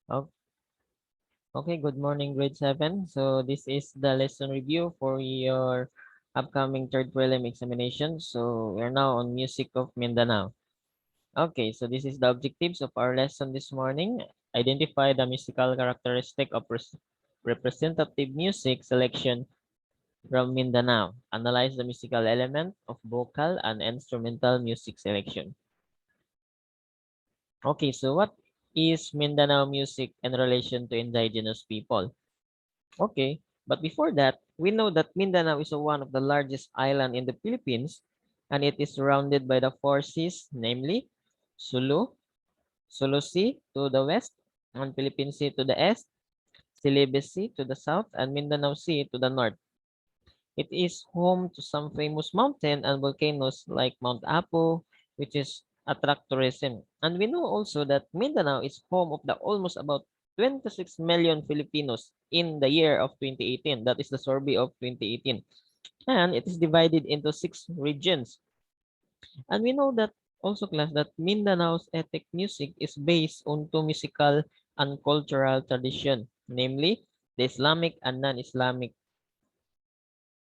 O- Okay, good morning, grade 7. So this is the lesson review for your upcoming third prelim examination. So we're now on Music of Mindanao. Okay, so this is the objectives of our lesson this morning. Identify the musical characteristic of representative music selection from Mindanao. Analyze the musical element of vocal and instrumental music selection. Okay, so what is Mindanao music in relation to indigenous people? Okay, but before that, we know that Mindanao is one of the largest island in the Philippines, and it is surrounded by the four seas, namely Sulu Sea to the west, and Philippine Sea to the east, Celebes Sea to the south, and Mindanao Sea to the north. It is home to some famous mountain and volcanoes like Mount Apo, which is attract tourism. And we know also that Mindanao is home of the almost about 26 million Filipinos in the year of 2018. That is the survey of 2018. And it is divided into 6 regions. And we know that also class that Mindanao's ethnic music is based on two musical and cultural tradition, namely the Islamic and non-Islamic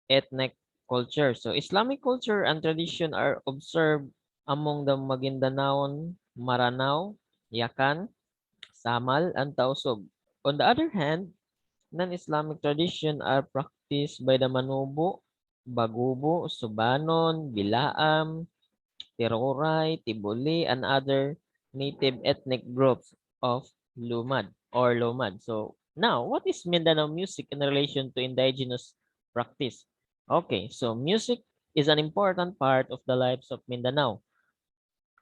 ethnic culture. So Islamic culture and tradition are observed among the Magindanaon, Maranao, Yakan, Samal, and Tausug. On the other hand, non-Islamic tradition are practiced by the Manubo, Bagubo, Subanon, Bilaam, Tiroray, Tibuli, and other native ethnic groups of Lumad. So now, what is Mindanao music in relation to indigenous practice? Okay, so music is an important part of the lives of Mindanao.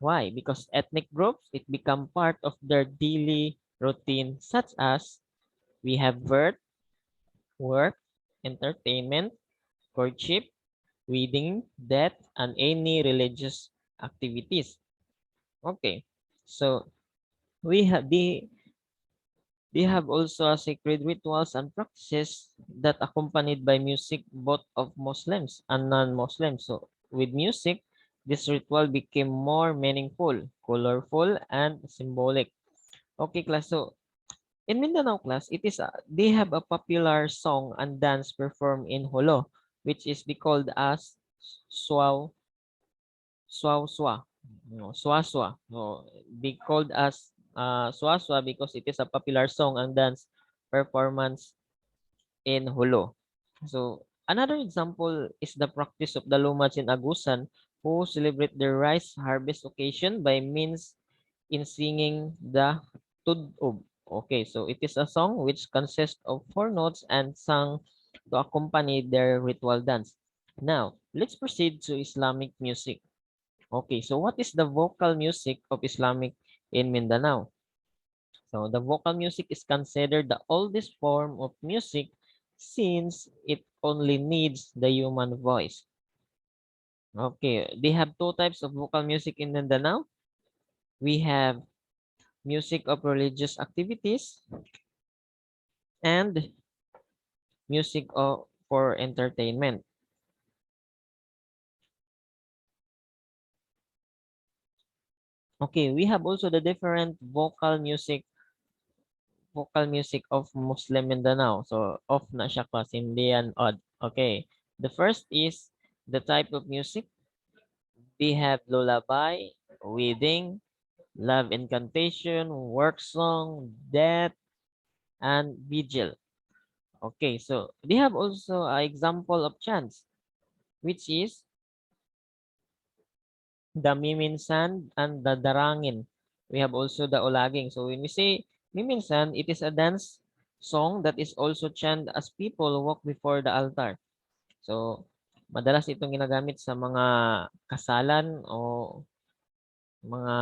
Why? Because ethnic groups, it become part of their daily routine, such as we have birth, work, entertainment, courtship, wedding, death, and any religious activities. Okay, so we have they have also a sacred rituals and practices that accompanied by music both of Muslims and non-Muslims. So with music, this ritual became more meaningful, colorful, and symbolic. Okay, class. So in Mindanao class, they have a popular song and dance performed in Holo, which is they called as Swaw Swaswa. No, Swaswa. No, they called as Swaswa because it is a popular song and dance performance in Hulo. So another example is the practice of the Lumats in Agusan who celebrate the rice harvest occasion by means in singing the Tudub. Okay, so it is a song which consists of 4 notes and sung to accompany their ritual dance. Now, let's proceed to Islamic music. Okay, so what is the vocal music of Islamic in Mindanao? So the vocal music is considered the oldest form of music since it only needs the human voice. Okay, they have 2 types of vocal music in Mindanao. We have music of religious activities and music for entertainment. Okay, we have also the different vocal music of Muslim Mindanao. So, off na siya class, hindi yan odd. Okay. The first is the type of music. We have lullaby, wedding, love incantation, work song, death, and vigil. Okay, so they have also an example of chants, which is the miminsan and the darangin. We have also the olaging. So when we say miminsan, it is a dance song that is also chanted as people walk before the altar. So madalas itong ginagamit sa mga kasalan o mga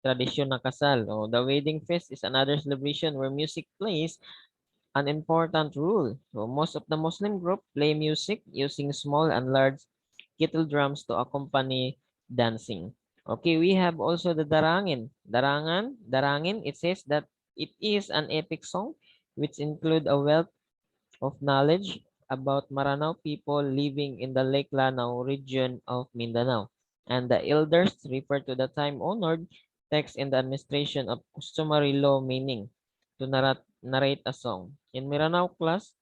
tradisyon ng kasal. O the wedding feast is another celebration where music plays an important role. So most of the Muslim group play music using small and large kettle drums to accompany dancing. Okay, we have also the darangin. Darangin, it says that it is an epic song which include a wealth of knowledge about Maranao people living in the Lake Lanao region of Mindanao. And the elders refer to the time-honored text in the administration of customary law meaning to narrate a song. In Miranao class,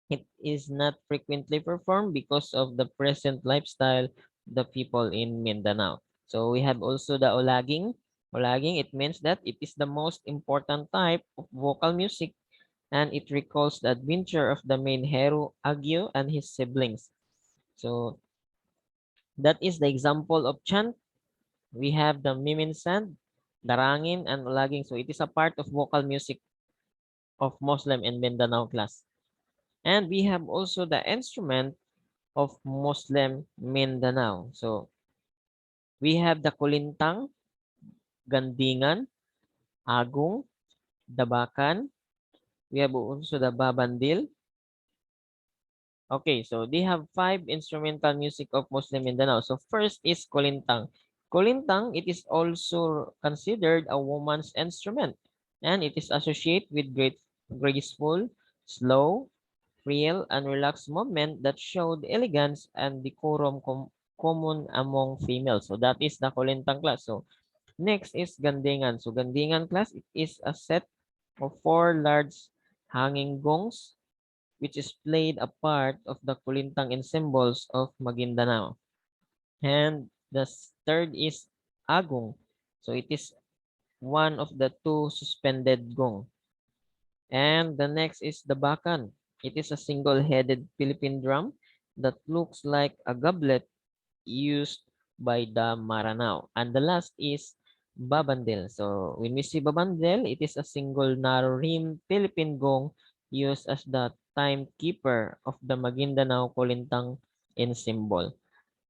it is not frequently performed because of the present lifestyle of the people in Mindanao. So we have also the olaging. Olaging, it means that it is the most important type of vocal music and it recalls the adventure of the main hero Agyo and his siblings. So that is the example of chant. We have the miminsan, darangin, and olaging. So it is a part of vocal music of Muslim in Mindanao class. And we have also the instrument of Muslim Mindanao. So we have the kulintang, gandingan, agong, dabakan. We have also the babandil. Okay, so they have five instrumental music of Muslim Mindanao. So first is kulintang. Kulintang, it is also considered a woman's instrument and it is associated with graceful, slow, real, and relaxed movement that showed elegance and decorum common among females. So that is the kulintang class. So next is gandingan. So gandingan class, it is a set of four large hanging gongs which is played a part of the kulintang ensembles of Maguindanao. And the third is agong. So it is one of the two suspended gong. And the next is the bakan. It is a single-headed Philippine drum that looks like a goblet used by the Maranao. And the last is babandel. So when we see babandel, it is a single narrow rim Philippine gong used as the timekeeper of the Maguindanao Kulintang in symbol.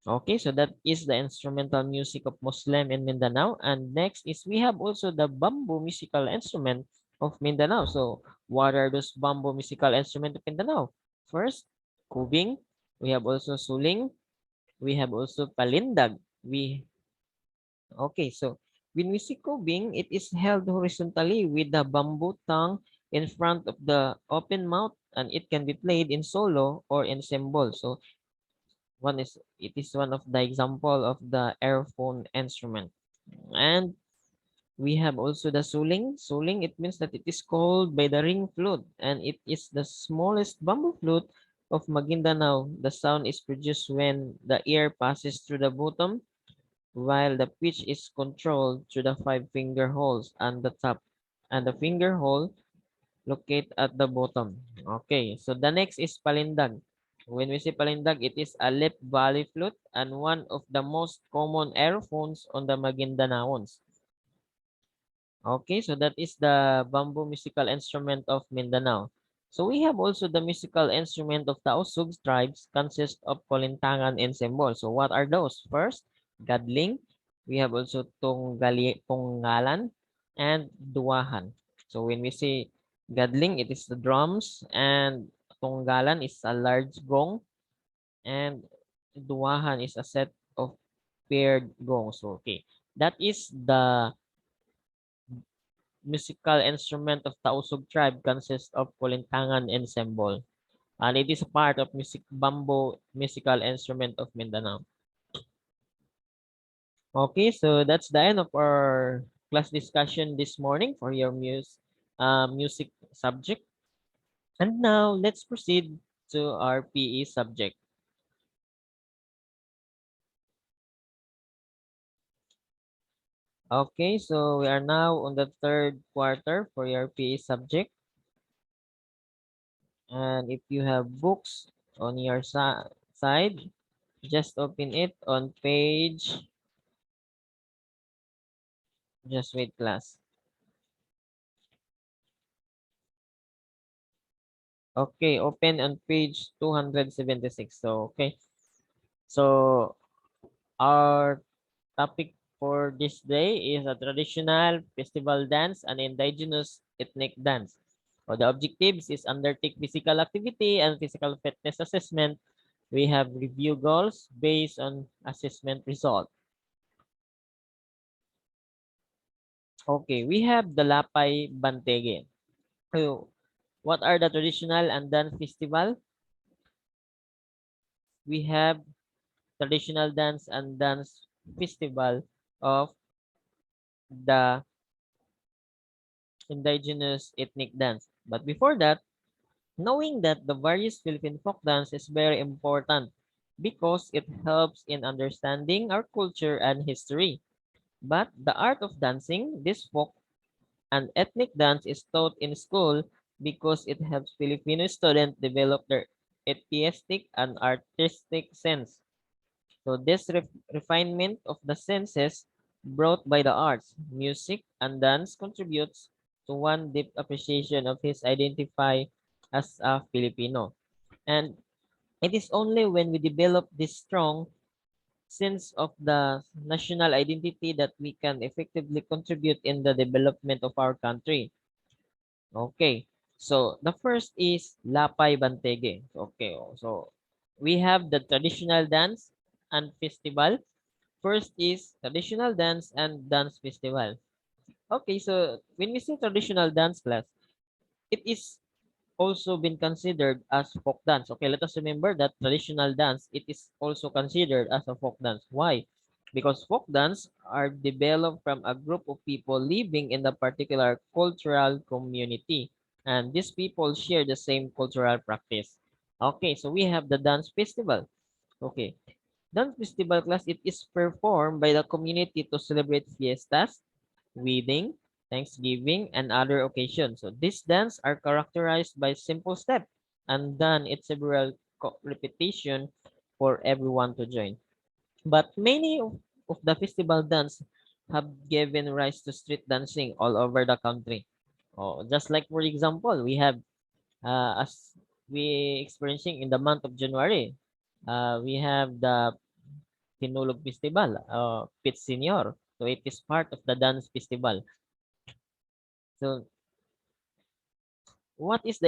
Okay, so that is the instrumental music of Muslim in Mindanao. And next is we have also the bamboo musical instrument of Mindanao. So what are those bamboo musical instruments of Mindanao? First, kubing. We have also suling. We have also palindag. Okay, so when we see kubing, it is held horizontally with the bamboo tongue in front of the open mouth and it can be played in solo or in cymbal. So it is one of the example of the aerophone instrument. And we have also the suling. Suling, it means that it is called by the ring flute and it is the smallest bamboo flute of Maguindanao. The sound is produced when the air passes through the bottom while the pitch is controlled through the five finger holes on the top and the finger hole located at the bottom. Okay, so the next is palindag. When we say palindag, it is a lip valley flute and one of the most common aerophones on the Maguindanaons. Okay, so that is the bamboo musical instrument of Mindanao. So we have also the musical instrument of Tausug tribes consist of kolintangan and sembol. So what are those? First, gadling. We have also tunggalan and duwahan. So when we say gadling, it is the drums and tunggalan is a large gong and duwahan is a set of paired gongs. So, okay, that is the musical instrument of Tausug tribe consists of kulintangan ensemble, and it is a part of bamboo musical instrument of Mindanao. Okay, so that's the end of our class discussion this morning for your music subject. And now let's proceed to our PE subject. Okay, so we are now on the third quarter for your PE subject. And if you have books on your side, just open it on page. Just wait, class. Okay, open on page 276. So, okay. So, our topic for this day is a traditional festival dance and indigenous ethnic dance. So, the objectives is undertake physical activity and physical fitness assessment. We have review goals based on assessment result. Okay, we have the Lapay Bantege. So, what are the traditional and dance festival? We have traditional dance and dance festival of the indigenous ethnic dance. But before that, knowing that the various Philippine folk dance is very important because it helps in understanding our culture and history. But the art of dancing, this folk and ethnic dance is taught in school because it helps Filipino students develop their artistic and artistic sense. So this refinement of the senses brought by the arts, music, and dance contributes to one deep appreciation of his identify as a Filipino. And it is only when we develop this strong sense of the national identity that we can effectively contribute in the development of our country. Okay. So the first is Lapay Bantege. Okay. So we have the traditional dance and festival. First is traditional dance and dance festival. Okay, so when we say traditional dance class, it is also been considered as folk dance. Okay, let us remember that traditional dance, it is also considered as a folk dance. Why? Because folk dance are developed from a group of people living in the particular cultural community. And these people share the same cultural practice. Okay, so we have the dance festival. Okay, dance festival class, it is performed by the community to celebrate fiestas, wedding, Thanksgiving, and other occasions. So these dance are characterized by simple step and done at several repetition for everyone to join. But many of the festival dance have given rise to street dancing all over the country. Oh, just like for example, we have as we experiencing in the month of January, we have the Tinulog Festival, Pit Senior. So it is part of the dance festival. So what is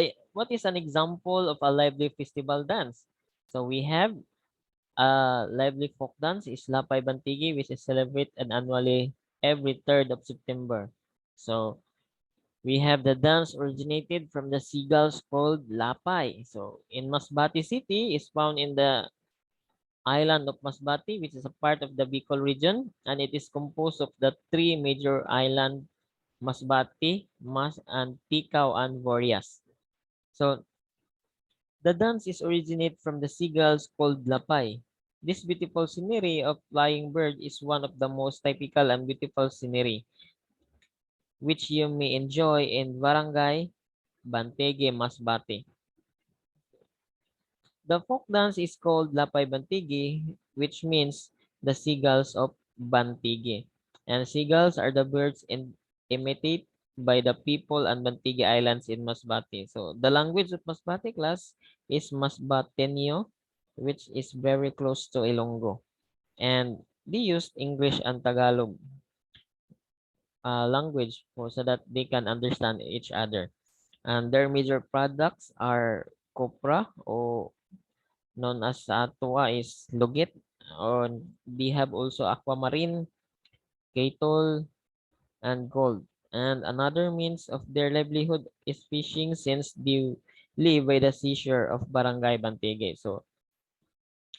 an example of a lively festival dance? So we have a lively folk dance is Lapay Bantigi, which is celebrated annually every 3rd of September. So we have the dance originated from the seagulls called Lapay. So in Masbate City is found in the island of Masbate, which is a part of the Bicol region, and it is composed of the three major islands, Masbate, and Ticao, and Vorias. So the dance is originated from the seagulls called lapay. This beautiful scenery of flying bird is one of the most typical and beautiful scenery which you may enjoy in Barangay Bantege, Masbate. The folk dance is called Lapay Bantigi, which means the seagulls of Bantigi. And seagulls are the birds imitated by the people and Bantigi Islands in Masbate. So the language of Masbate class is Masbateño, which is very close to Ilonggo. And they use English and Tagalog language so that they can understand each other. And their major products are copra or known as sa is lugit. Or they have also aquamarine, cattle, and gold. And another means of their livelihood is fishing since they live by the seashore of Barangay Bantige. So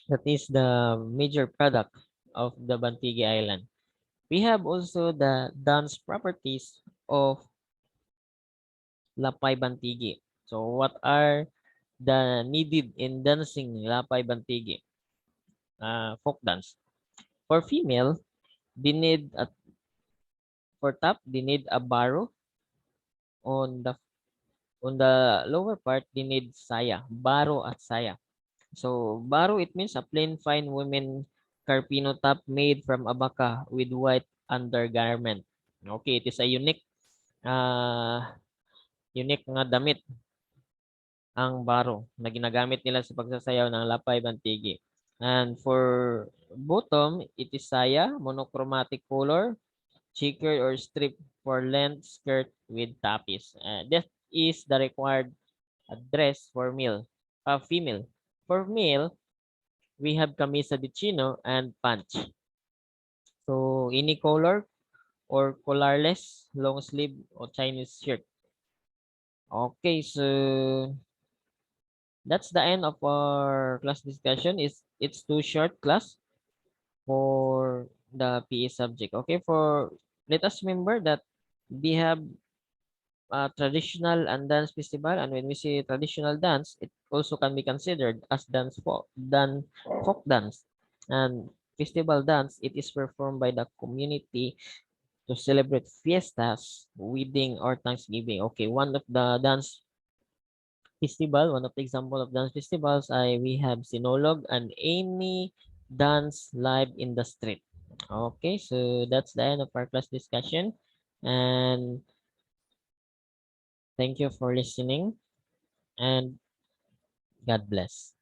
that is the major product of the Bantige Island. We have also the dance properties of Lapay Bantige. So what are the needed in dancing Lapay Bantige folk dance? For female, they need a for top, they need a barrow. On the lower part, they need saya, barrow at saya. So barrow it means a plain fine women carpino top made from abaca with white undergarment. Okay, it is a uh unique nga damit ang barrow na ginagamit nila sa pagsasayaw ng lapay bantigi. And for bottom, it is saya, monochromatic color, checkered or strip for length skirt with tapis. That is the required dress for female. For male, we have camisa de chino and pants. So any color or collarless long sleeve or Chinese shirt. Okay, so that's the end of our class discussion. It's too short class for the PE subject. Okay, for let us remember that we have traditional and dance festival, and when we say traditional dance, it also can be considered as folk dance. And festival dance, it is performed by the community to celebrate fiestas, wedding, or Thanksgiving. Okay, one of the example of dance festivals, we have Sinolog and any dance live in the street. Okay, so that's the end of our class discussion, and thank you for listening, and God bless.